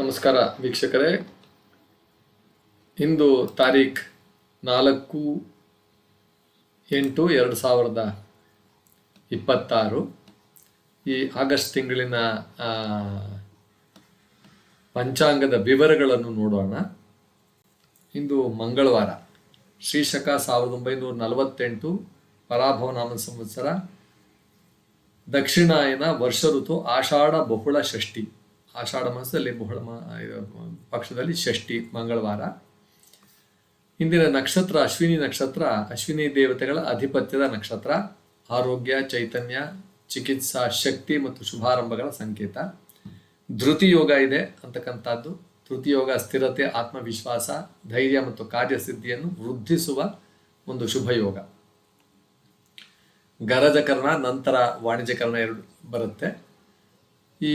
ನಮಸ್ಕಾರ ವೀಕ್ಷಕರೇ. ಇಂದು ತಾರೀಖ್ 4/8/2026. ಈ ಆಗಸ್ಟ್ ತಿಂಗಳಿನ ಪಂಚಾಂಗದ ವಿವರಗಳನ್ನು ನೋಡೋಣ. ಇಂದು ಮಂಗಳವಾರ, ಶ್ರೀಶಕ 1948, ಪರಾಭವನಾಮ ಸಂವತ್ಸರ, ದಕ್ಷಿಣಾಯನ, ವರ್ಷ ಋತು ಆಷಾಢ ಬಹುಳ ಷಷ್ಠಿ. ಆಷಾಢ ಮಾಸದಲ್ಲಿ ಪಕ್ಷದಲ್ಲಿ ಷಷ್ಠಿ ಮಂಗಳವಾರ. ಇಂದಿನ ನಕ್ಷತ್ರ ಅಶ್ವಿನಿ ನಕ್ಷತ್ರ. ಅಶ್ವಿನಿ ದೇವತೆಗಳ ಅಧಿಪತ್ಯದ ನಕ್ಷತ್ರ. ಆರೋಗ್ಯ, ಚೈತನ್ಯ, ಚಿಕಿತ್ಸಾ ಶಕ್ತಿ ಮತ್ತು ಶುಭಾರಂಭಗಳ ಸಂಕೇತ. ಧೃತಿ ಯೋಗ ಇದೆ ಅಂತಕ್ಕಂಥದ್ದು. ಧೃತಿ ಯೋಗ ಸ್ಥಿರತೆ, ಆತ್ಮವಿಶ್ವಾಸ, ಧೈರ್ಯ ಮತ್ತು ಕಾರ್ಯಸಿದ್ಧಿಯನ್ನು ವೃದ್ಧಿಸುವ ಒಂದು ಶುಭ ಯೋಗ. ಗರಜಕರಣ ನಂತರ ವಾಣಿಜ್ಯಕರಣ ಎರಡು ಬರುತ್ತೆ. ಈ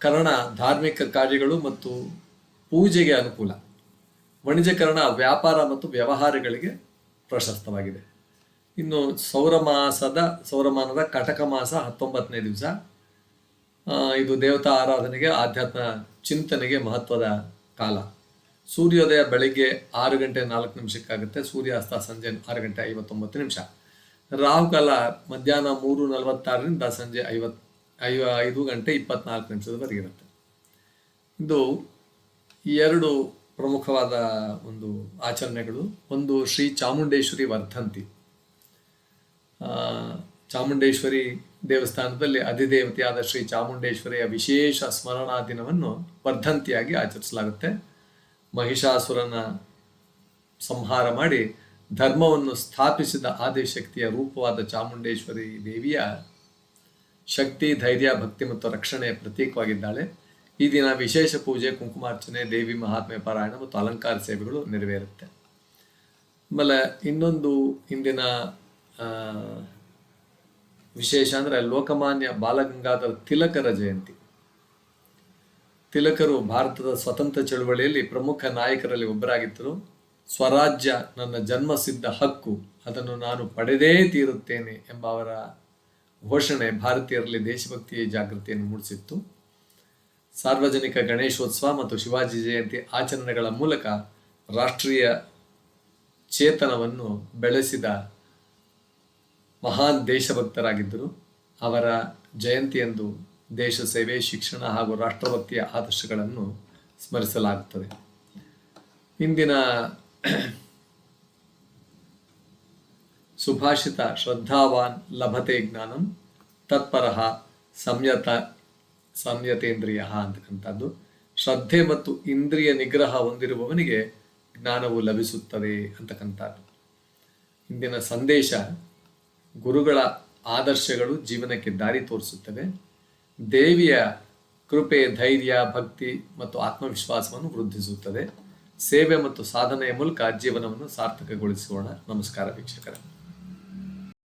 ಕರ್ಣ ಧಾರ್ಮಿಕ ಕಾರ್ಯಗಳು ಮತ್ತು ಪೂಜೆಗೆ ಅನುಕೂಲ. ವಾಣಿಜ್ಯಕರಣ ವ್ಯಾಪಾರ ಮತ್ತು ವ್ಯವಹಾರಗಳಿಗೆ ಪ್ರಶಸ್ತವಾಗಿದೆ. ಇನ್ನು ಸೌರಮಾನದ ಕಟಕ ಮಾಸ 19ನೇ ದಿವಸ. ಇದು ದೇವತಾ ಆರಾಧನೆಗೆ, ಆಧ್ಯಾತ್ಮ ಚಿಂತನೆಗೆ ಮಹತ್ವದ ಕಾಲ. ಸೂರ್ಯೋದಯ ಬೆಳಿಗ್ಗೆ 6:04 ಸೂರ್ಯಾಸ್ತ ಸಂಜೆ 6:59. ರಾಹುಕಾಲ ಮಧ್ಯಾಹ್ನ 3:46 ಸಂಜೆ 5:24 ಇರುತ್ತೆ. ಇದು ಎರಡು ಪ್ರಮುಖವಾದ ಒಂದು ಆಚರಣೆಗಳು. ಒಂದು ಶ್ರೀ ಚಾಮುಂಡೇಶ್ವರಿ ವರ್ಧಂತಿ. ಚಾಮುಂಡೇಶ್ವರಿ ದೇವಸ್ಥಾನದಲ್ಲಿ ಅಧಿದೇವತೆಯಾದ ಶ್ರೀ ಚಾಮುಂಡೇಶ್ವರಿಯ ವಿಶೇಷ ಸ್ಮರಣಾ ದಿನವನ್ನು ವರ್ಧಂತಿಯಾಗಿ ಆಚರಿಸಲಾಗುತ್ತೆ. ಮಹಿಷಾಸುರನ ಸಂಹಾರ ಮಾಡಿ ಧರ್ಮವನ್ನು ಸ್ಥಾಪಿಸಿದ ಆದಿಶಕ್ತಿಯ ರೂಪವಾದ ಚಾಮುಂಡೇಶ್ವರಿ ದೇವಿಯ ಶಕ್ತಿ, ಧೈರ್ಯ, ಭಕ್ತಿ ಮತ್ತು ರಕ್ಷಣೆಯ ಪ್ರತೀಕವಾಗಿದ್ದಾಳೆ. ಈ ದಿನ ವಿಶೇಷ ಪೂಜೆ, ಕುಂಕುಮಾರ್ಚನೆ, ದೇವಿ ಮಹಾತ್ಮೆ ಪಾರಾಯಣ ಮತ್ತು ಅಲಂಕಾರ ಸೇವೆಗಳು ನೆರವೇರುತ್ತೆ. ಆಮೇಲೆ ಇನ್ನೊಂದು ಇಂದಿನ ವಿಶೇಷ ಅಂದರೆ ಲೋಕಮಾನ್ಯ ಬಾಲಗಂಗಾಧರ ತಿಲಕರ ಜಯಂತಿ. ತಿಲಕರು ಭಾರತದ ಸ್ವತಂತ್ರ ಚಳುವಳಿಯಲ್ಲಿ ಪ್ರಮುಖ ನಾಯಕರಲ್ಲಿ ಒಬ್ಬರಾಗಿದ್ದರು. ಸ್ವರಾಜ್ಯ ನನ್ನ ಜನ್ಮಸಿದ್ಧ ಹಕ್ಕು, ಅದನ್ನು ನಾನು ಪಡೆದೇ ತೀರುತ್ತೇನೆ ಎಂಬ ಅವರ ಘೋಷಣೆ ಭಾರತೀಯರಲ್ಲಿ ದೇಶಭಕ್ತಿಯ ಜಾಗೃತಿಯನ್ನು ಮೂಡಿಸಿತ್ತು. ಸಾರ್ವಜನಿಕ ಗಣೇಶೋತ್ಸವ ಮತ್ತು ಶಿವಾಜಿ ಜಯಂತಿ ಆಚರಣೆಗಳ ಮೂಲಕ ರಾಷ್ಟ್ರೀಯ ಚೇತನವನ್ನು ಬೆಳೆಸಿದ ಮಹಾನ್ ದೇಶಭಕ್ತರಾಗಿದ್ದರು. ಅವರ ಜಯಂತಿಯಂದು ದೇಶ ಸೇವೆ, ಶಿಕ್ಷಣ ಹಾಗೂ ರಾಷ್ಟ್ರಭಕ್ತಿಯ ಆದರ್ಶಗಳನ್ನು ಸ್ಮರಿಸಲಾಗುತ್ತದೆ. ಇಂದಿನ ಸುಭಾಷಿತ ಶ್ರದ್ಧಾವಾನ್ ಲಭತೆ ಜ್ಞಾನಂ ತತ್ಪರಃ ಸಂಯತೇಂದ್ರಿಯ ಅಂತಕ್ಕಂಥದ್ದು. ಶ್ರದ್ಧೆ ಮತ್ತು ಇಂದ್ರಿಯ ನಿಗ್ರಹ ಹೊಂದಿರುವವನಿಗೆ ಜ್ಞಾನವು ಲಭಿಸುತ್ತದೆ ಅಂತಕ್ಕಂಥದ್ದು. ಇಂದಿನ ಸಂದೇಶ: ಗುರುಗಳ ಆದರ್ಶಗಳು ಜೀವನಕ್ಕೆ ದಾರಿ ತೋರಿಸುತ್ತವೆ. ದೇವಿಯ ಕೃಪೆ ಧೈರ್ಯ, ಭಕ್ತಿ ಮತ್ತು ಆತ್ಮವಿಶ್ವಾಸವನ್ನು ವೃದ್ಧಿಸುತ್ತದೆ. ಸೇವೆ ಮತ್ತು ಸಾಧನೆಯ ಮೂಲಕ ಜೀವನವನ್ನು ಸಾರ್ಥಕಗೊಳಿಸೋಣ. ನಮಸ್ಕಾರ ವೀಕ್ಷಕರೇ.